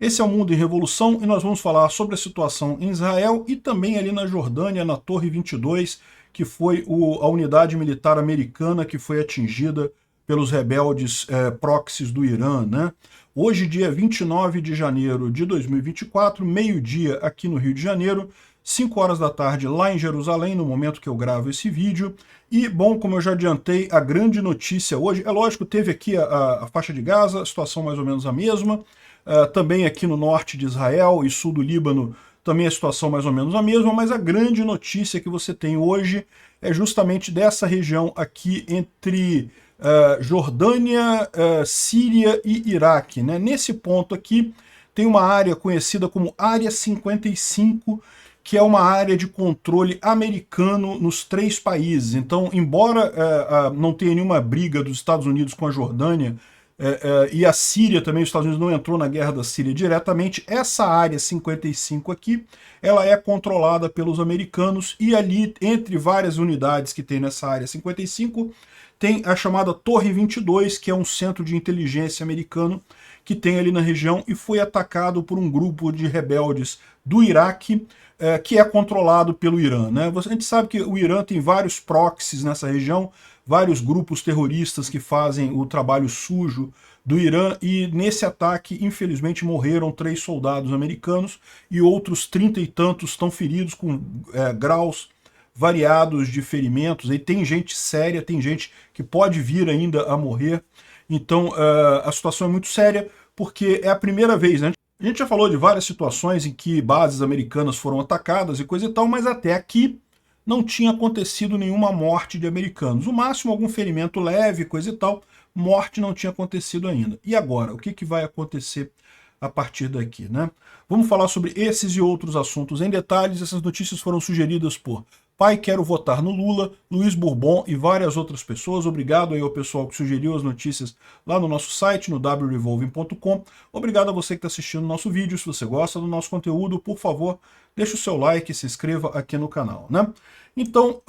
Esse é o Mundo em Revolução e nós vamos falar sobre a situação em Israel e também ali na Jordânia, na Torre 22, que foi a unidade militar americana que foi atingida pelos rebeldes proxies do Irã, né? Hoje, dia 29 de janeiro de 2024, meio-dia aqui no Rio de Janeiro, 5 horas da tarde lá em Jerusalém, no momento que eu gravo esse vídeo. E, bom, como eu já adiantei, a grande notícia hoje, é lógico, teve aqui a faixa de Gaza, a situação mais ou menos a mesma, também aqui no norte de Israel e sul do Líbano, também a situação mais ou menos a mesma, mas a grande notícia que você tem hoje é justamente dessa região aqui entre Jordânia, Síria e Iraque, né? Nesse ponto aqui tem uma área conhecida como Área 55, que é uma área de controle americano nos 3 países. Então, embora não tenha nenhuma briga dos Estados Unidos com a Jordânia, e a Síria também, os Estados Unidos não entrou na guerra da Síria diretamente, essa área 55 aqui, ela é controlada pelos americanos e ali, entre várias unidades que tem nessa área 55, tem a chamada Torre 22, que é um centro de inteligência americano que tem ali na região e foi atacado por um grupo de rebeldes do Iraque, que é controlado pelo Irã, né? A gente sabe que o Irã tem vários proxies nessa região, vários grupos terroristas que fazem o trabalho sujo do Irã, e nesse ataque, infelizmente, morreram 3 soldados americanos e outros 30 e tantos estão feridos com graus variados de ferimentos. E tem gente séria, tem gente que pode vir ainda a morrer. Então a situação é muito séria, porque é a primeira vez, né? A gente já falou de várias situações em que bases americanas foram atacadas e coisa e tal, mas até aqui não tinha acontecido nenhuma morte de americanos. O máximo algum ferimento leve, coisa e tal, morte não tinha acontecido ainda. E agora, o que vai acontecer a partir daqui, né? Vamos falar sobre esses e outros assuntos em detalhes. Essas notícias foram sugeridas por Pai Quero Votar no Lula, Luiz Bourbon e várias outras pessoas. Obrigado aí ao pessoal que sugeriu as notícias lá no nosso site, no wrevolving.com. Obrigado a você que está assistindo o nosso vídeo. Se você gosta do nosso conteúdo, por favor, deixe o seu like e se inscreva aqui no canal, né? Então,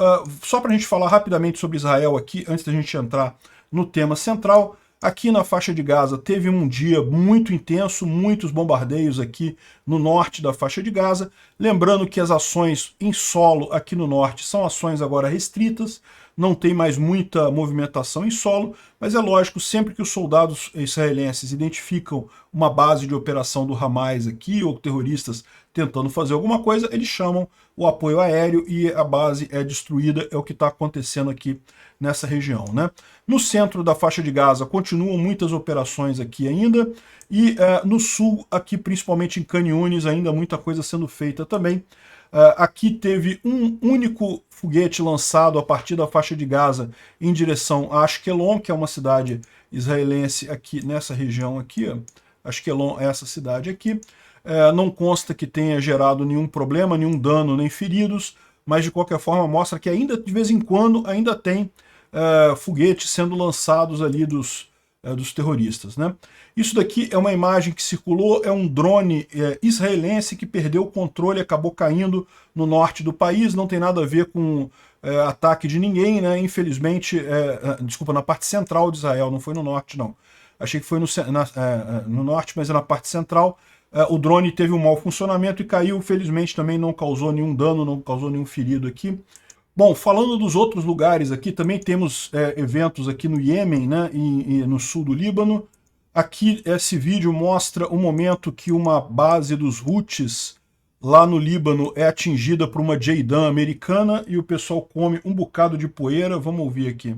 só para a gente falar rapidamente sobre Israel aqui, antes da gente entrar no tema central, aqui na faixa de Gaza teve um dia muito intenso, muitos bombardeios aqui no norte da faixa de Gaza. Lembrando que as ações em solo aqui no norte são ações agora restritas, não tem mais muita movimentação em solo, mas é lógico, sempre que os soldados israelenses identificam uma base de operação do Hamas aqui, ou terroristas tentando fazer alguma coisa, eles chamam o apoio aéreo e a base é destruída, é o que está acontecendo aqui nessa região, né? No centro da faixa de Gaza continuam muitas operações aqui ainda, e no sul, aqui principalmente em Khan Yunis, ainda muita coisa sendo feita também. Aqui teve um único foguete lançado a partir da faixa de Gaza em direção a Ashkelon, que é uma cidade israelense aqui nessa região aqui, ó. Ashkelon é essa cidade aqui. Não consta que tenha gerado nenhum problema, nenhum dano, nem feridos, mas de qualquer forma mostra que ainda, de vez em quando, ainda tem foguetes sendo lançados ali dos terroristas, né? Isso daqui é uma imagem que circulou, é um drone israelense que perdeu o controle e acabou caindo no norte do país, não tem nada a ver com ataque de ninguém, né? Infelizmente, desculpa, na parte central de Israel, não foi no norte não. Achei que foi no norte, mas é na parte central. O drone teve um mau funcionamento e caiu, felizmente também não causou nenhum dano, não causou nenhum ferido aqui. Bom, falando dos outros lugares aqui, também temos eventos aqui no Iêmen, né, e no sul do Líbano. Aqui esse vídeo mostra o momento que uma base dos Houthis lá no Líbano é atingida por uma JDAM americana e o pessoal come um bocado de poeira. Vamos ouvir aqui.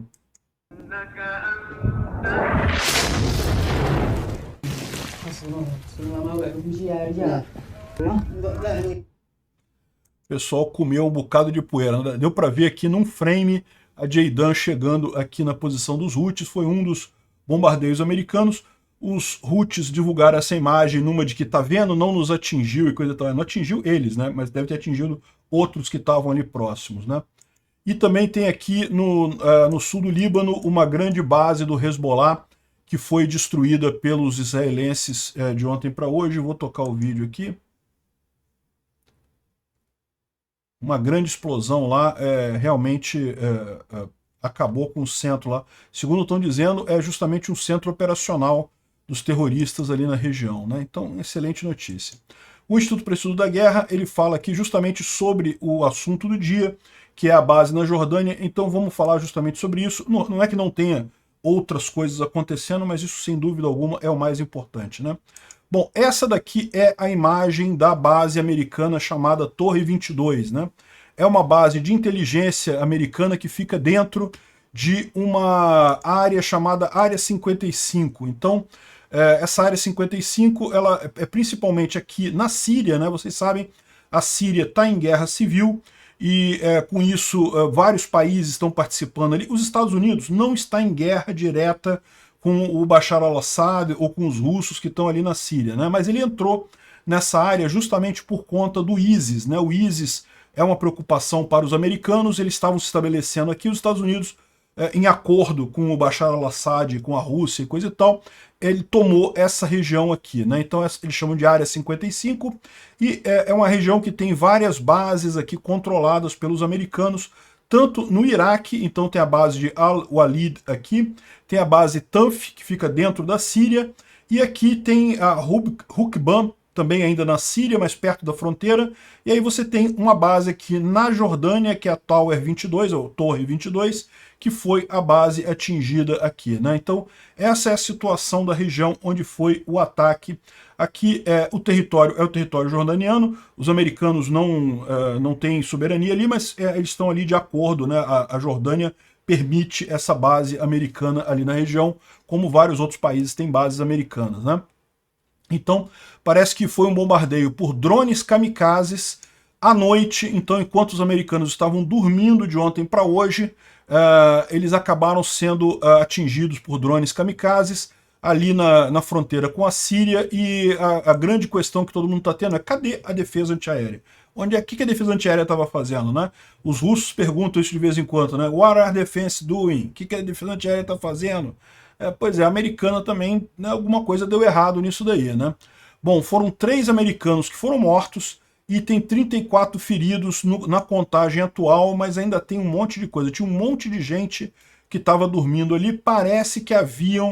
O pessoal comeu um bocado de poeira. Deu para ver aqui num frame a JDAM chegando aqui na posição dos Houthis. Foi um dos bombardeios americanos. Os Houthis divulgaram essa imagem numa de que, tá vendo, não nos atingiu e coisa tal. Não atingiu eles, né? Mas deve ter atingido outros que estavam ali próximos, né? E também tem aqui no sul do Líbano uma grande base do Hezbollah que foi destruída pelos israelenses de ontem para hoje. Vou tocar o vídeo aqui. Uma grande explosão lá, realmente acabou com o centro lá. Segundo estão dizendo, é justamente um centro operacional dos terroristas ali na região, né? Então, excelente notícia. O Instituto para Estudo da Guerra, ele fala aqui justamente sobre o assunto do dia, que é a base na Jordânia, então vamos falar justamente sobre isso. Não é que não tenha outras coisas acontecendo, mas isso, sem dúvida alguma, é o mais importante, né? Bom, essa daqui é a imagem da base americana chamada Torre 22, né? É uma base de inteligência americana que fica dentro de uma área chamada Área 55. Então, essa Área 55, ela é principalmente aqui na Síria, né? Vocês sabem, a Síria está em guerra civil, e com isso vários países estão participando ali. Os Estados Unidos não está em guerra direta com o Bashar al-Assad ou com os russos que estão ali na Síria, né? Mas ele entrou nessa área justamente por conta do ISIS, né? O ISIS é uma preocupação para os americanos, eles estavam se estabelecendo aqui, os Estados Unidos, em acordo com o Bashar al-Assad, com a Rússia e coisa e tal, ele tomou essa região aqui, né? Então eles chamam de Área 55, e é uma região que tem várias bases aqui controladas pelos americanos, tanto no Iraque, então tem a base de Al-Walid aqui, tem a base Tanf, que fica dentro da Síria, e aqui tem a Hukban, também ainda na Síria, mais perto da fronteira, e aí você tem uma base aqui na Jordânia, que é a Tower 22, ou Torre 22, que foi a base atingida aqui, né? Então, essa é a situação da região onde foi o ataque. Aqui o território jordaniano, os americanos não têm soberania ali, mas eles estão ali de acordo, né? A Jordânia permite essa base americana ali na região, como vários outros países têm bases americanas, né? Então, parece que foi um bombardeio por drones kamikazes à noite. Então, enquanto os americanos estavam dormindo de ontem para hoje, eles acabaram sendo atingidos por drones kamikazes ali na fronteira com a Síria. E a grande questão que todo mundo está tendo é: cadê a defesa antiaérea? O que a defesa antiaérea estava fazendo, né? Os russos perguntam isso de vez em quando, né? What are defense doing? O que a defesa antiaérea está fazendo? Pois é, a americana também, né, alguma coisa deu errado nisso daí, né? Bom, foram 3 americanos que foram mortos e tem 34 feridos na contagem atual, mas ainda tem um monte de coisa. Tinha um monte de gente que estava dormindo ali. Parece que havia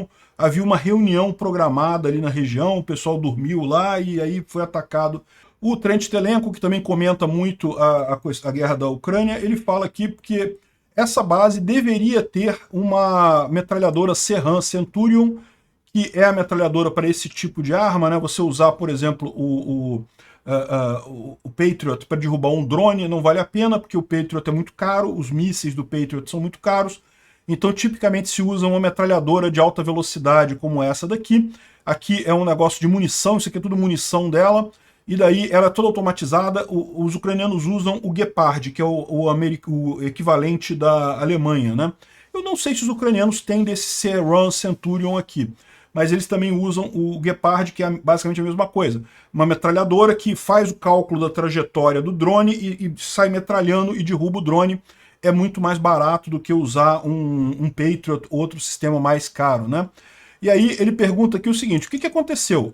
uma reunião programada ali na região, o pessoal dormiu lá e aí foi atacado. O Trent Telenko, que também comenta muito a guerra da Ucrânia, ele fala aqui que essa base deveria ter uma metralhadora Serran Centurion, que é a metralhadora para esse tipo de arma, né? Você usar, por exemplo, o Patriot para derrubar um drone não vale a pena, porque o Patriot é muito caro, os mísseis do Patriot são muito caros, então tipicamente se usa uma metralhadora de alta velocidade como essa daqui. Aqui é um negócio de munição, isso aqui é tudo munição dela, e daí ela é toda automatizada. Os ucranianos usam o Gepard, que é o equivalente da Alemanha, né? Eu não sei se os ucranianos têm desse Serran Centurion aqui, mas eles também usam o Gepard, que é basicamente a mesma coisa. Uma metralhadora que faz o cálculo da trajetória do drone e sai metralhando e derruba o drone. É muito mais barato do que usar um Patriot, outro sistema mais caro, né? E aí ele pergunta aqui o seguinte: o que aconteceu?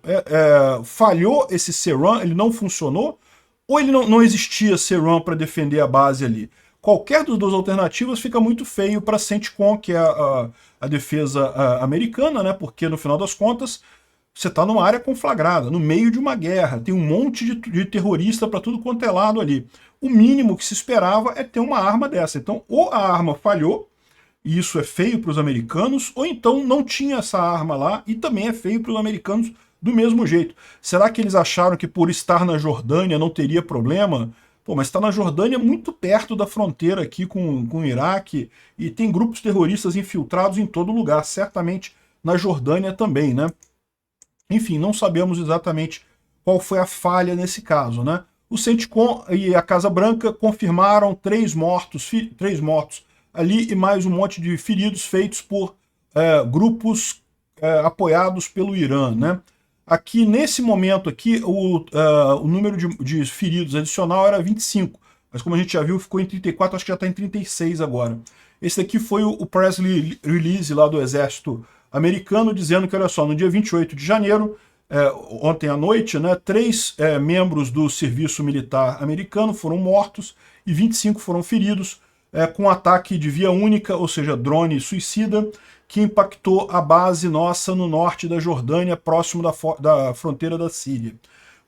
Falhou esse Serran? Ele não funcionou? Ou ele não existia Serran para defender a base ali? Qualquer das duas alternativas fica muito feio para a CENTCOM, que é a defesa americana, né? Porque no final das contas você está numa área conflagrada, no meio de uma guerra, tem um monte de terrorista para tudo quanto é lado ali. O mínimo que se esperava é ter uma arma dessa. Então, ou a arma falhou, e isso é feio para os americanos, ou então não tinha essa arma lá e também é feio para os americanos do mesmo jeito. Será que eles acharam que por estar na Jordânia não teria problema? Pô, mas está na Jordânia muito perto da fronteira aqui com o Iraque, e tem grupos terroristas infiltrados em todo lugar, certamente na Jordânia também, né? Enfim, não sabemos exatamente qual foi a falha nesse caso, né? O CENTCOM e a Casa Branca confirmaram 3 mortos ali e mais um monte de feridos feitos por grupos apoiados pelo Irã, né? Aqui, nesse momento aqui, o número de feridos adicional era 25, mas como a gente já viu, ficou em 34, acho que já está em 36 agora. Esse daqui foi o press release lá do exército americano, dizendo que, olha só, no dia 28 de janeiro, ontem à noite, né, 3 membros do serviço militar americano foram mortos e 25 foram feridos, com ataque de via única, ou seja, drone suicida, que impactou a base nossa no norte da Jordânia, próximo da fronteira da Síria.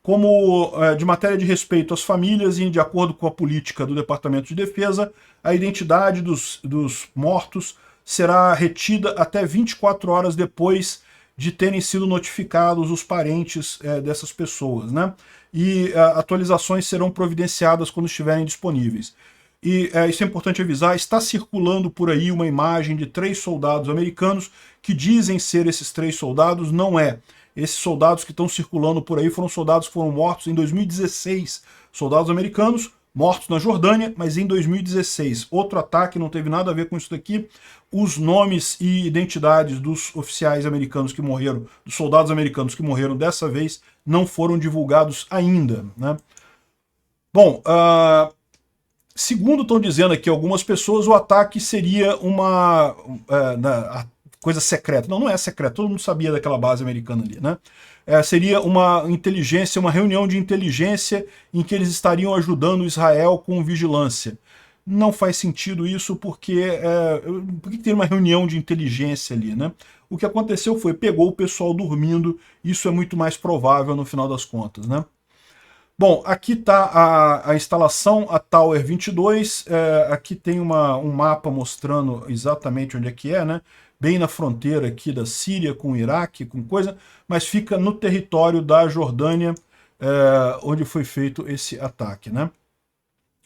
Como de matéria de respeito às famílias e de acordo com a política do Departamento de Defesa, a identidade dos mortos será retida até 24 horas depois de terem sido notificados os parentes dessas pessoas, né? E atualizações serão providenciadas quando estiverem disponíveis. E isso é importante avisar, está circulando por aí uma imagem de 3 soldados americanos que dizem ser esses 3 soldados, não é. Esses soldados que estão circulando por aí foram soldados que foram mortos em 2016. Soldados americanos mortos na Jordânia, mas em 2016. Outro ataque, não teve nada a ver com isso daqui. Os nomes e identidades dos oficiais americanos que morreram, dos soldados americanos que morreram dessa vez, não foram divulgados ainda, né? Bom, segundo estão dizendo aqui algumas pessoas, o ataque seria uma coisa secreta. Não, não é secreto, todo mundo sabia daquela base americana ali, né? Seria uma inteligência, uma reunião de inteligência em que eles estariam ajudando Israel com vigilância. Não faz sentido isso porque por que tem uma reunião de inteligência ali, né? O que aconteceu foi, pegou o pessoal dormindo, isso é muito mais provável no final das contas, né? Bom, aqui está a instalação, a Tower 22, aqui tem um mapa mostrando exatamente onde é que né? Bem na fronteira aqui da Síria com o Iraque, com coisa, mas fica no território da Jordânia, onde foi feito esse ataque, né?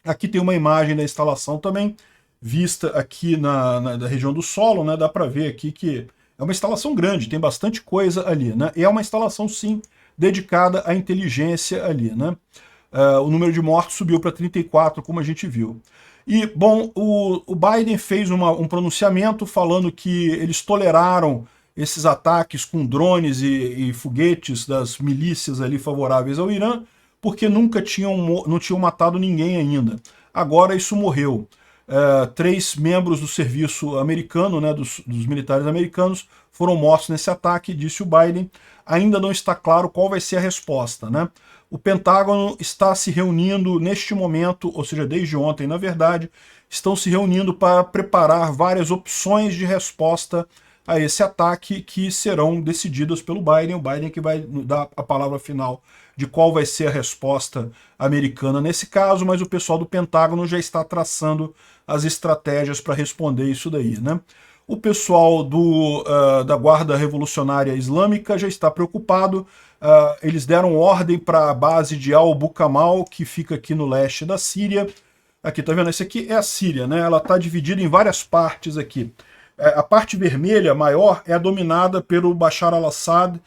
Aqui tem uma imagem da instalação também, vista aqui na região do solo, né? Dá para ver aqui que é uma instalação grande, tem bastante coisa ali, né? E é uma instalação, sim, dedicada à inteligência ali, né? O número de mortos subiu para 34, como a gente viu. E, bom, o Biden fez um pronunciamento falando que eles toleraram esses ataques com drones e foguetes das milícias ali favoráveis ao Irã, porque não tinham matado ninguém ainda. Agora isso morreu. 3 membros do serviço americano, né, dos militares americanos, foram mortos nesse ataque, disse o Biden. Ainda não está claro qual vai ser a resposta, né? O Pentágono está se reunindo neste momento, ou seja, desde ontem, na verdade, estão se reunindo para preparar várias opções de resposta a esse ataque que serão decididas pelo Biden. O Biden que vai dar a palavra final de qual vai ser a resposta americana nesse caso, mas o pessoal do Pentágono já está traçando as estratégias para responder isso daí, né? O pessoal da Guarda Revolucionária Islâmica já está preocupado. Eles deram ordem para a base de Al-Bukamal, que fica aqui no leste da Síria. Aqui, tá vendo? Esse aqui é a Síria, né? Ela está dividida em várias partes aqui. A parte vermelha, maior, é dominada pelo Bashar al-Assad,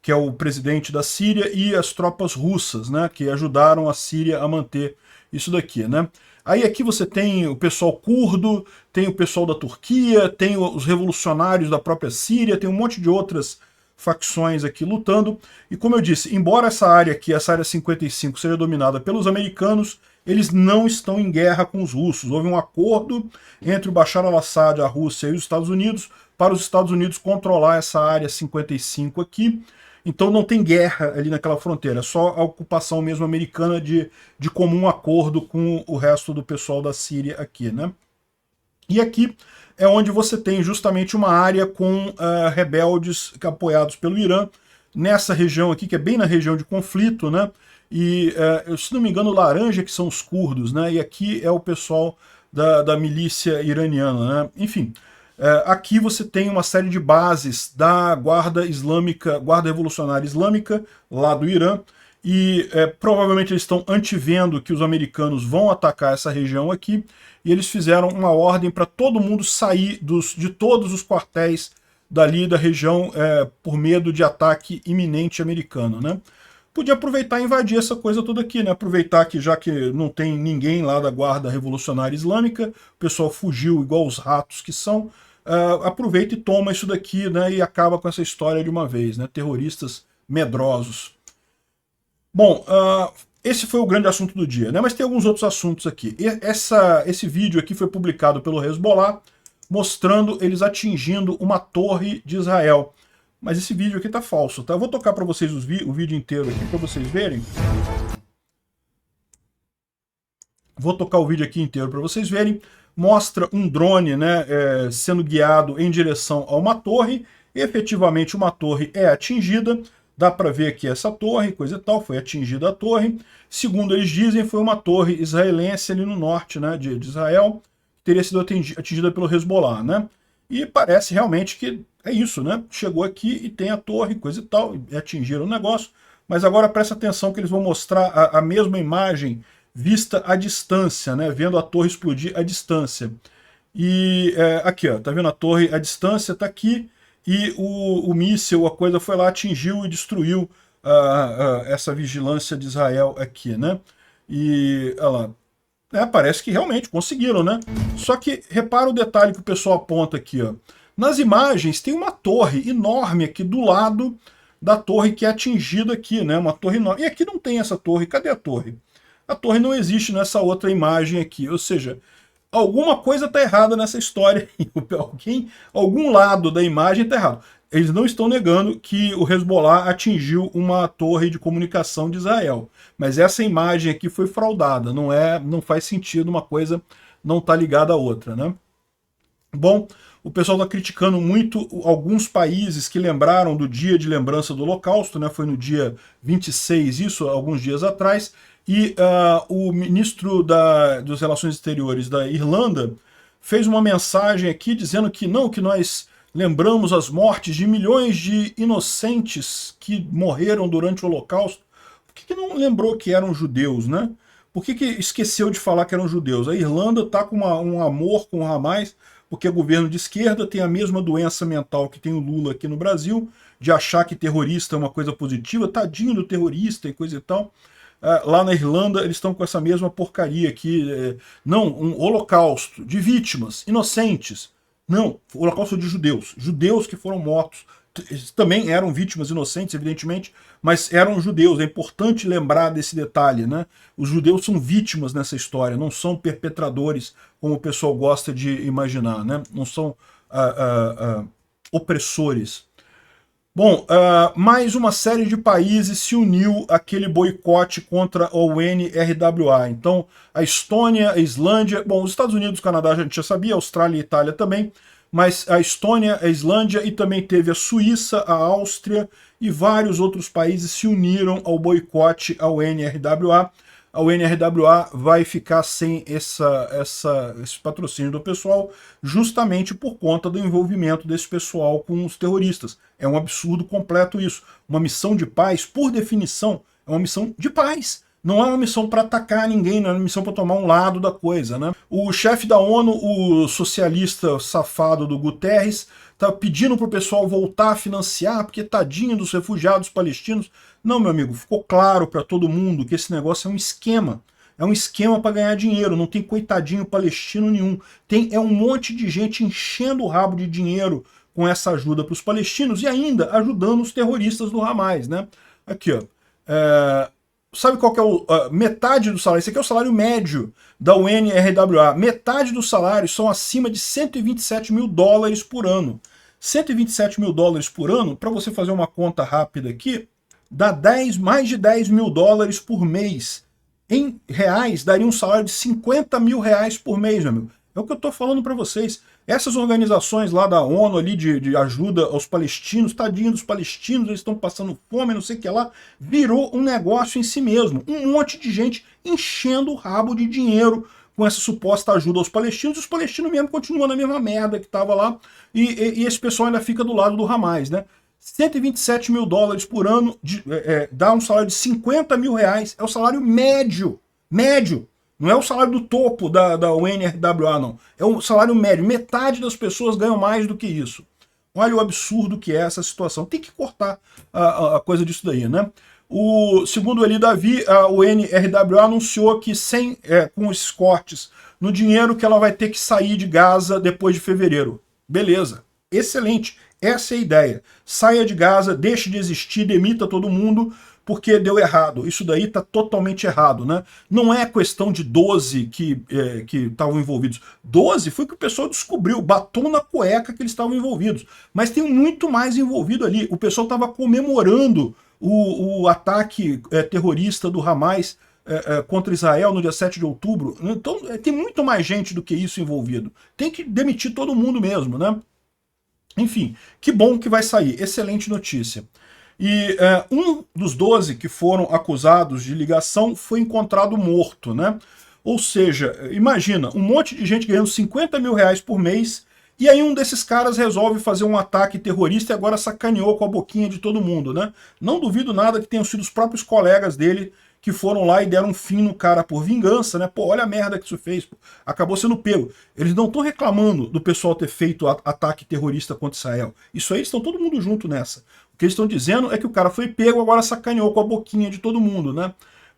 que é o presidente da Síria, e as tropas russas, né? Que ajudaram a Síria a manter isso daqui, né? Aí aqui você tem o pessoal curdo, tem o pessoal da Turquia, tem os revolucionários da própria Síria, tem um monte de outras facções aqui lutando. E como eu disse, embora essa área aqui, essa área 55, seja dominada pelos americanos, eles não estão em guerra com os russos. Houve um acordo entre o Bashar al-Assad, a Rússia e os Estados Unidos, para os Estados Unidos controlar essa área 55 aqui. Então não tem guerra ali naquela fronteira, é só a ocupação mesmo americana de comum acordo com o resto do pessoal da Síria aqui, né? E aqui é onde você tem justamente uma área com rebeldes apoiados pelo Irã, nessa região aqui, que é bem na região de conflito, né? E, se não me engano, laranja que são os curdos, né? E aqui é o pessoal da milícia iraniana, né? Enfim, aqui você tem uma série de bases da Guarda Islâmica, Guarda Revolucionária Islâmica, lá do Irã, e provavelmente eles estão antevendo que os americanos vão atacar essa região aqui, e eles fizeram uma ordem para todo mundo sair de todos os quartéis dali da região por medo de ataque iminente americano, né? Podia aproveitar e invadir essa coisa toda aqui, né? Aproveitar que já que não tem ninguém lá da Guarda Revolucionária Islâmica, o pessoal fugiu igual os ratos que são, aproveita e toma isso daqui, né? E acaba com essa história de uma vez, né? Terroristas medrosos. Bom, esse foi o grande assunto do dia, né? Mas tem alguns outros assuntos aqui. Esse vídeo aqui foi publicado pelo Hezbollah, mostrando eles atingindo uma torre de Israel. Mas esse vídeo aqui tá falso, tá? Eu vou tocar para vocês o vídeo inteiro aqui para vocês verem. Vou tocar o vídeo aqui inteiro para vocês verem. mostra um drone, né, sendo guiado em direção a uma torre. Efetivamente uma torre é atingida, dá para ver aqui essa torre, coisa e tal, foi atingida a torre. Segundo eles dizem, foi uma torre israelense ali no norte, né, de Israel, que teria sido atingida pelo Hezbollah, né? E parece realmente que é isso, né? Chegou aqui e tem a torre, coisa e tal, e atingiram o negócio. Mas agora presta atenção que eles vão mostrar a mesma imagem vista à distância, né? Vendo a torre explodir à distância. E aqui, ó, tá vendo a torre à distância? Tá aqui. E o míssil, a coisa foi lá, atingiu e destruiu essa vigilância de Israel aqui, né? E, olha lá, parece que realmente conseguiram, né? Só que repara o detalhe que o pessoal aponta aqui, ó. Nas imagens tem uma torre enorme aqui do lado da torre que é atingida aqui, né? Uma torre enorme. E aqui não tem essa torre. Cadê a torre? A torre não existe nessa outra imagem aqui. Ou seja, alguma coisa está errada nessa história. Algum lado da imagem está errado. Eles não estão negando que o Hezbollah atingiu uma torre de comunicação de Israel. Mas essa imagem aqui foi fraudada. Não faz sentido, uma coisa não está ligada à outra, né? Bom, o pessoal está criticando muito alguns países que lembraram do dia de lembrança do Holocausto, né? Foi no dia 26, isso, alguns dias atrás, e o ministro das Relações Exteriores da Irlanda fez uma mensagem aqui dizendo que não, que nós lembramos as mortes de milhões de inocentes que morreram durante o Holocausto. Por que não lembrou que eram judeus, né? Por que esqueceu de falar que eram judeus? A Irlanda está com um amor com o Hamas, porque é governo de esquerda, tem a mesma doença mental que tem o Lula aqui no Brasil, de achar que terrorista é uma coisa positiva, tadinho do terrorista e coisa e tal. Lá na Irlanda eles estão com essa mesma porcaria aqui, não, um holocausto de vítimas inocentes, não, holocausto de judeus que foram mortos, eles também eram vítimas inocentes, evidentemente, mas eram judeus, é importante lembrar desse detalhe, né? Os judeus são vítimas nessa história, não são perpetradores, como o pessoal gosta de imaginar, né? Não são opressores. Bom, mais uma série de países se uniu àquele boicote contra a UNRWA. Então, a Estônia, a Islândia, bom, os Estados Unidos e o Canadá a gente já sabia, a Austrália e a Itália também, mas a Estônia, a Islândia e também teve a Suíça, a Áustria e vários outros países se uniram ao boicote à UNRWA. A UNRWA vai ficar sem esse patrocínio do pessoal justamente por conta do envolvimento desse pessoal com os terroristas. É um absurdo completo isso. Uma missão de paz, por definição, é uma missão de paz. Não é uma missão para atacar ninguém, não é uma missão para tomar um lado da coisa, né? O chefe da ONU, o socialista safado do Guterres, tá pedindo para o pessoal voltar a financiar, porque tadinho dos refugiados palestinos. Não, meu amigo, ficou claro para todo mundo que esse negócio é um esquema. É um esquema para ganhar dinheiro, não tem coitadinho palestino nenhum. Tem um monte de gente enchendo o rabo de dinheiro com essa ajuda para os palestinos e ainda ajudando os terroristas do Hamas, né? Aqui, ó. Sabe qual que é metade do salário? Esse aqui é o salário médio da UNRWA. Metade dos salários são acima de 127 mil dólares por ano. 127 mil dólares por ano, para você fazer uma conta rápida aqui, dá mais de 10 mil dólares por mês. Em reais, daria um salário de 50 mil reais por mês, meu amigo. É o que eu estou falando para vocês. Essas organizações lá da ONU ali de ajuda aos palestinos, tadinho dos palestinos, eles estão passando fome, não sei o que lá, virou um negócio em si mesmo. Um monte de gente enchendo o rabo de dinheiro com essa suposta ajuda aos palestinos, e os palestinos mesmo continuam na mesma merda que estava lá, e esse pessoal ainda fica do lado do Hamas, né? 127 mil dólares por ano dá um salário de 50 mil reais, é o salário médio. Médio. Não é o salário do topo da UNRWA, não. É o salário médio. Metade das pessoas ganham mais do que isso. Olha o absurdo que é essa situação. Tem que cortar a coisa disso daí, né? Segundo o Eli Davi, a UNRWA anunciou que com esses cortes no dinheiro que ela vai ter que sair de Gaza depois de fevereiro. Beleza. Excelente. Essa é a ideia. Saia de Gaza, deixe de existir, demita todo mundo, porque deu errado. Isso daí está totalmente errado, né? Não é questão de 12 que estavam envolvidos. 12 foi que o pessoal descobriu, batom na cueca que eles estavam envolvidos. Mas tem muito mais envolvido ali. O pessoal estava comemorando o ataque terrorista do Hamas contra Israel no dia 7 de outubro. Então tem muito mais gente do que isso envolvido. Tem que demitir todo mundo mesmo, né? Enfim, que bom que vai sair. Excelente notícia. E um dos 12 que foram acusados de ligação foi encontrado morto, né? Ou seja, imagina, um monte de gente ganhando 50 mil reais por mês, e aí um desses caras resolve fazer um ataque terrorista e agora sacaneou com a boquinha de todo mundo, né? Não duvido nada que tenham sido os próprios colegas dele que foram lá e deram um fim no cara por vingança, né? Pô, olha a merda que isso fez, pô. Acabou sendo pego. Eles não estão reclamando do pessoal ter feito ataque terrorista contra Israel. Isso aí, estão todo mundo junto nessa. O que eles estão dizendo é que o cara foi pego, agora sacaneou com a boquinha de todo mundo, né?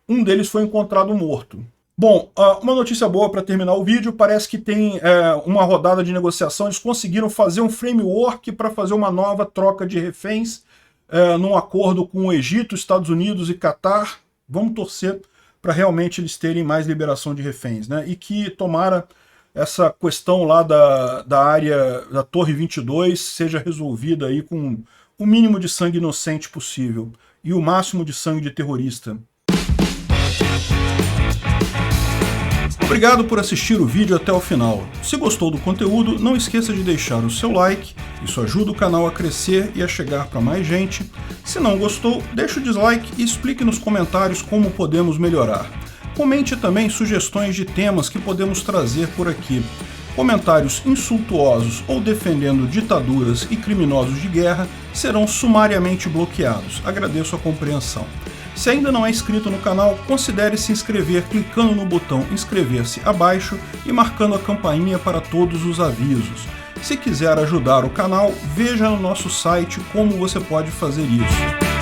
Um deles foi encontrado morto. Bom, uma notícia boa para terminar o vídeo, parece que tem uma rodada de negociação, eles conseguiram fazer um framework para fazer uma nova troca de reféns num acordo com o Egito, Estados Unidos e Catar. Vamos torcer para realmente eles terem mais liberação de reféns, né? E que tomara essa questão lá da área da Torre 22 seja resolvida aí com o mínimo de sangue inocente possível e o máximo de sangue de terrorista. Obrigado por assistir o vídeo até o final. Se gostou do conteúdo, não esqueça de deixar o seu like, isso ajuda o canal a crescer e a chegar para mais gente. Se não gostou, deixe o dislike e explique nos comentários como podemos melhorar. Comente também sugestões de temas que podemos trazer por aqui. Comentários insultuosos ou defendendo ditaduras e criminosos de guerra serão sumariamente bloqueados. Agradeço a compreensão. Se ainda não é inscrito no canal, considere se inscrever clicando no botão inscrever-se abaixo e marcando a campainha para todos os avisos. Se quiser ajudar o canal, veja no nosso site como você pode fazer isso.